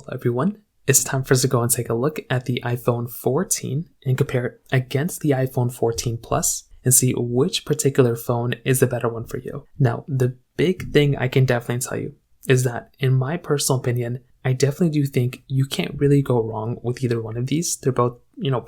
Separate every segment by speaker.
Speaker 1: Hello everyone, it's time for us to go and take a look at the iPhone 14 and compare it against the iPhone 14 Plus and see which particular phone is the better one for you. Now, the big thing I can definitely tell you is that in my personal opinion, I definitely do think you can't really go wrong with either one of these. They're both,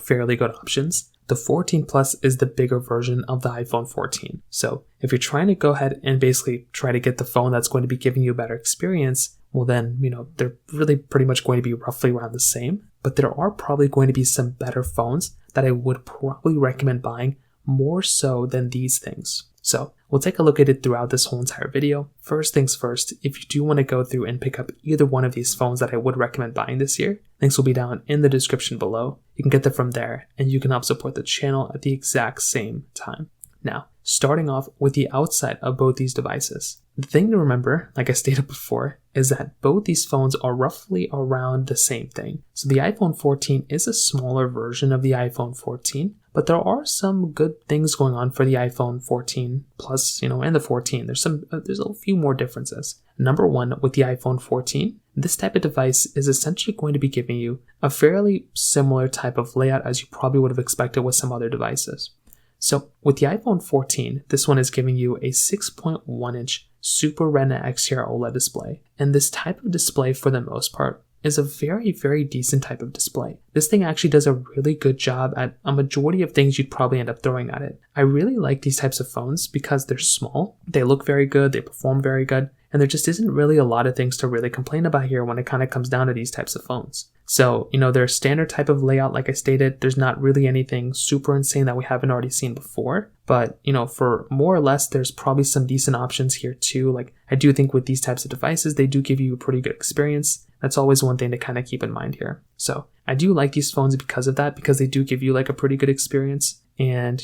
Speaker 1: fairly good options. The 14 Plus is the bigger version of the iPhone 14. So if you're trying to go ahead and basically try to get the phone that's going to be giving you a better experience, well then, they're really pretty much going to be roughly around the same. But there are probably going to be some better phones that I would probably recommend buying more so than these things. So we'll take a look at it throughout this whole entire video. First things first, if you do want to go through and pick up either one of these phones that I would recommend buying this year, links will be down in the description below. You can get them from there and you can help support the channel at the exact same time. Now, starting off with the outside of both these devices. The thing to remember, like I stated before, is that both these phones are roughly around the same thing. So the iPhone 14 is a smaller version of the iPhone 14, but there are some good things going on for the iPhone 14 Plus, and the 14. There's a few more differences. Number one, with the iPhone 14, this type of device is essentially going to be giving you a fairly similar type of layout as you probably would have expected with some other devices. So with the iPhone 14, this one is giving you a 6.1-inch Super Retina XDR OLED display. And this type of display, for the most part, is a very, very decent type of display. This thing actually does a really good job at a majority of things you'd probably end up throwing at it. I really like these types of phones because they're small, they look very good, they perform very good, and there just isn't really a lot of things to really complain about here when it kind of comes down to these types of phones. So, they're a standard type of layout, like I stated. There's not really anything super insane that we haven't already seen before. But, for more or less, there's probably some decent options here too. Like, I do think with these types of devices, they do give you a pretty good experience. That's always one thing to kind of keep in mind here. So, I do like these phones because of that, because they do give you like a pretty good experience. And,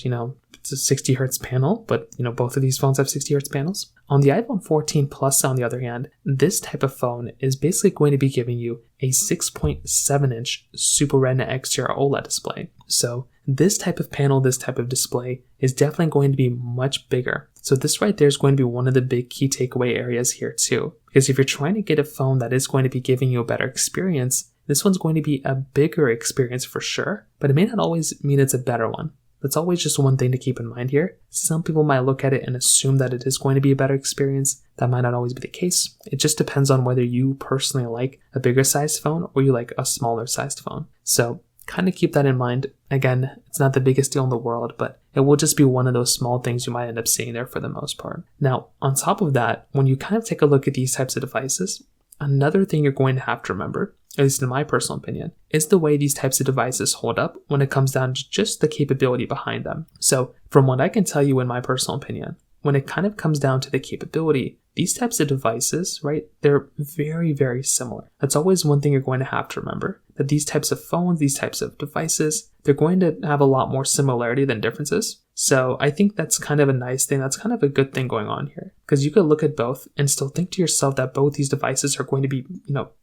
Speaker 1: it's a 60 hertz panel, but, both of these phones have 60 hertz panels. On the iPhone 14 Plus, on the other hand, this type of phone is basically going to be giving you a 6.7-inch Super Retina XDR OLED display. So this type of panel, this type of display is definitely going to be much bigger. So this right there is going to be one of the big key takeaway areas here too. Because if you're trying to get a phone that is going to be giving you a better experience, this one's going to be a bigger experience for sure, but it may not always mean it's a better one. That's always just one thing to keep in mind here. Some people might look at it and assume that it is going to be a better experience. That might not always be the case. It just depends on whether you personally like a bigger sized phone or you like a smaller sized phone. So kind of keep that in mind. Again, it's not the biggest deal in the world, but it will just be one of those small things you might end up seeing there for the most part. Now, on top of that, when you kind of take a look at these types of devices, another thing you're going to have to remember, at least in my personal opinion, is the way these types of devices hold up when it comes down to just the capability behind them. So from what I can tell you in my personal opinion, when it kind of comes down to the capability, these types of devices, right, they're very, very similar. That's always one thing you're going to have to remember, that these types of phones, these types of devices, they're going to have a lot more similarity than differences. So I think that's kind of a nice thing. That's kind of a good thing going on here, because you could look at both and still think to yourself that both these devices are going to be,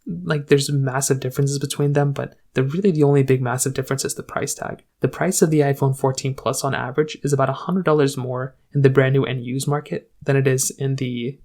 Speaker 1: like there's massive differences between them, but the only big massive difference is the price tag. The price of the iPhone 14 Plus on average is about $100 more in the brand new and used market than it is in the,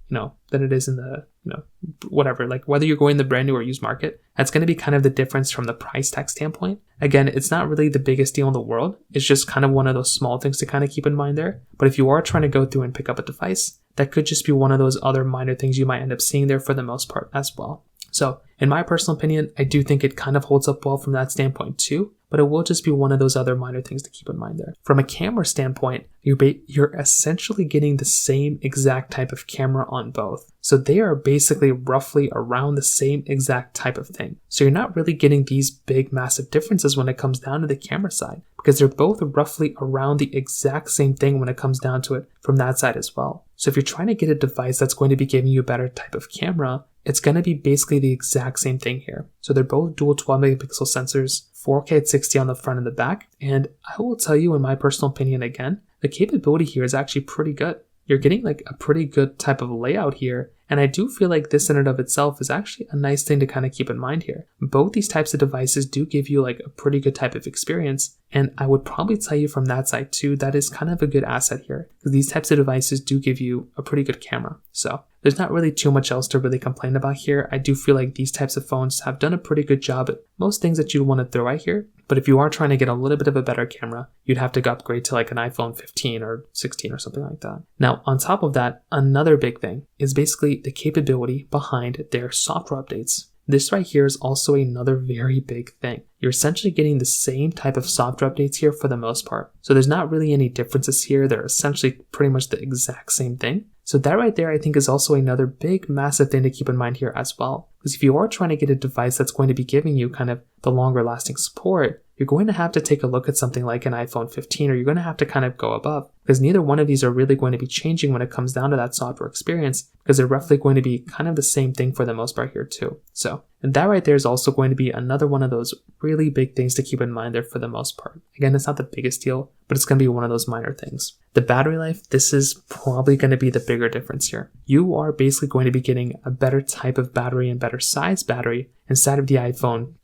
Speaker 1: whatever, like whether you're going the brand new or used market, that's going to be kind of the difference from the price tag standpoint. Again, it's not really the biggest deal in the world. It's just kind of one of those small things to kind of keep in mind there. But if you are trying to go through and pick up a device, that could just be one of those other minor things you might end up seeing there for the most part as well. So in my personal opinion, I do think it kind of holds up well from that standpoint too, but it will just be one of those other minor things to keep in mind there. From a camera standpoint, you're essentially getting the same exact type of camera on both. So they are basically roughly around the same exact type of thing. So you're not really getting these big massive differences when it comes down to the camera side, because they're both roughly around the exact same thing when it comes down to it from that side as well. So if you're trying to get a device that's going to be giving you a better type of camera, it's going to be basically the exact same thing here. So they're both dual 12 megapixel sensors, 4K at 60 on the front and the back. And I will tell you, in my personal opinion, again, the capability here is actually pretty good. You're getting like a pretty good type of layout here. And I do feel like this in and of itself is actually a nice thing to kind of keep in mind here. Both these types of devices do give you like a pretty good type of experience. And I would probably tell you from that side too, that is kind of a good asset here, because these types of devices do give you a pretty good camera. So there's not really too much else to really complain about here. I do feel like these types of phones have done a pretty good job at most things that you'd want to throw out here. But if you are trying to get a little bit of a better camera, you'd have to upgrade to like an iPhone 15 or 16 or something like that. Now, on top of that, another big thing is basically the capability behind their software updates. This right here is also another very big thing. You're essentially getting the same type of software updates here for the most part. So there's not really any differences here. They're essentially pretty much the exact same thing. So that right there, I think, is also another big, massive thing to keep in mind here as well. Because if you are trying to get a device that's going to be giving you kind of the longer lasting support, you're going to have to take a look at something like an iPhone 15, or you're going to have to kind of go above, because neither one of these are really going to be changing when it comes down to that software experience, because they're roughly going to be kind of the same thing for the most part here too. So, and that right there is also going to be another one of those really big things to keep in mind there for the most part. Again, it's not the biggest deal, but it's going to be one of those minor things. The battery life, this is probably going to be the bigger difference here. You are basically going to be getting a better type of battery and better size battery inside of the iPhone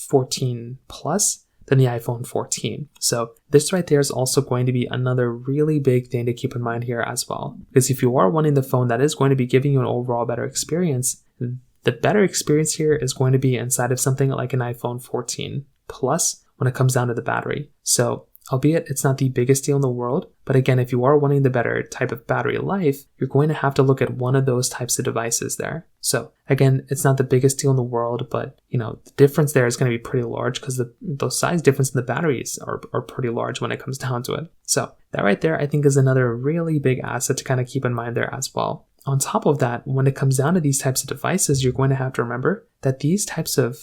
Speaker 1: 14 Plus than the iPhone 14. So this right there is also going to be another really big thing to keep in mind here as well. Because if you are wanting the phone that is going to be giving you an overall better experience, the better experience here is going to be inside of something like an iPhone 14 Plus when it comes down to the battery. So albeit it's not the biggest deal in the world, but again, if you are wanting the better type of battery life, you're going to have to look at one of those types of devices there. So again, it's not the biggest deal in the world, but the difference there is going to be pretty large because the size difference in the batteries are pretty large when it comes down to it. So that right there, I think, is another really big asset to kind of keep in mind there as well. On top of that, when it comes down to these types of devices, you're going to have to remember that these types of,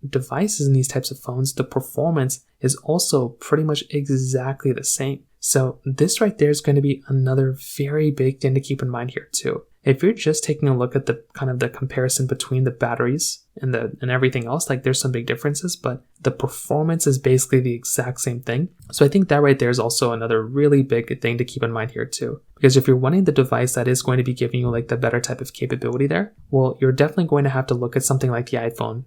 Speaker 1: devices and these types of phones, the performance is also pretty much exactly the same. So this right there is going to be another very big thing to keep in mind here too. If you're just taking a look at the kind of the comparison between the batteries and everything else, like there's some big differences, but the performance is basically the exact same thing. So I think that right there is also another really big thing to keep in mind here too. Because if you're wanting the device that is going to be giving you like the better type of capability there, well, you're definitely going to have to look at something like the iPhone,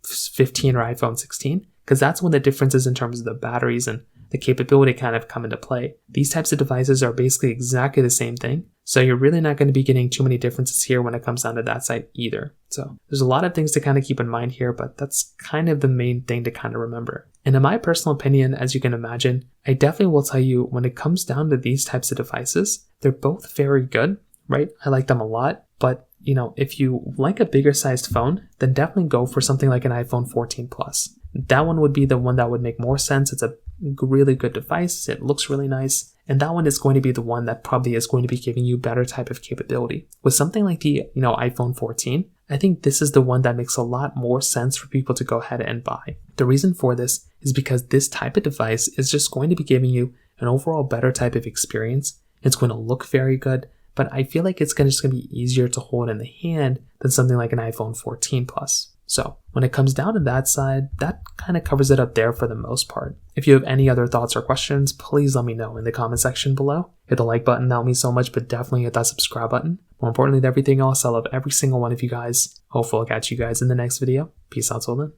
Speaker 1: 15 or iPhone 16, because that's when the differences in terms of the batteries and the capability kind of come into play. These types of devices are basically exactly the same thing. So you're really not going to be getting too many differences here when it comes down to that side either. So there's a lot of things to kind of keep in mind here, but that's kind of the main thing to kind of remember. And in my personal opinion, as you can imagine, I definitely will tell you when it comes down to these types of devices, they're both very good, right? I like them a lot, but if you like a bigger sized phone, then definitely go for something like an iPhone 14 Plus. That one would be the one that would make more sense. It's a really good device. It looks really nice. And that one is going to be the one that probably is going to be giving you better type of capability. With something like the, iPhone 14, I think this is the one that makes a lot more sense for people to go ahead and buy. The reason for this is because this type of device is just going to be giving you an overall better type of experience. It's going to look very good, but I feel like it's just going to be easier to hold in the hand than something like an iPhone 14 Plus. So when it comes down to that side, that kind of covers it up there for the most part. If you have any other thoughts or questions, please let me know in the comment section below. Hit the like button, that would mean so much, but definitely hit that subscribe button. More importantly than everything else, I love every single one of you guys. Hopefully I'll catch you guys in the next video. Peace out till then.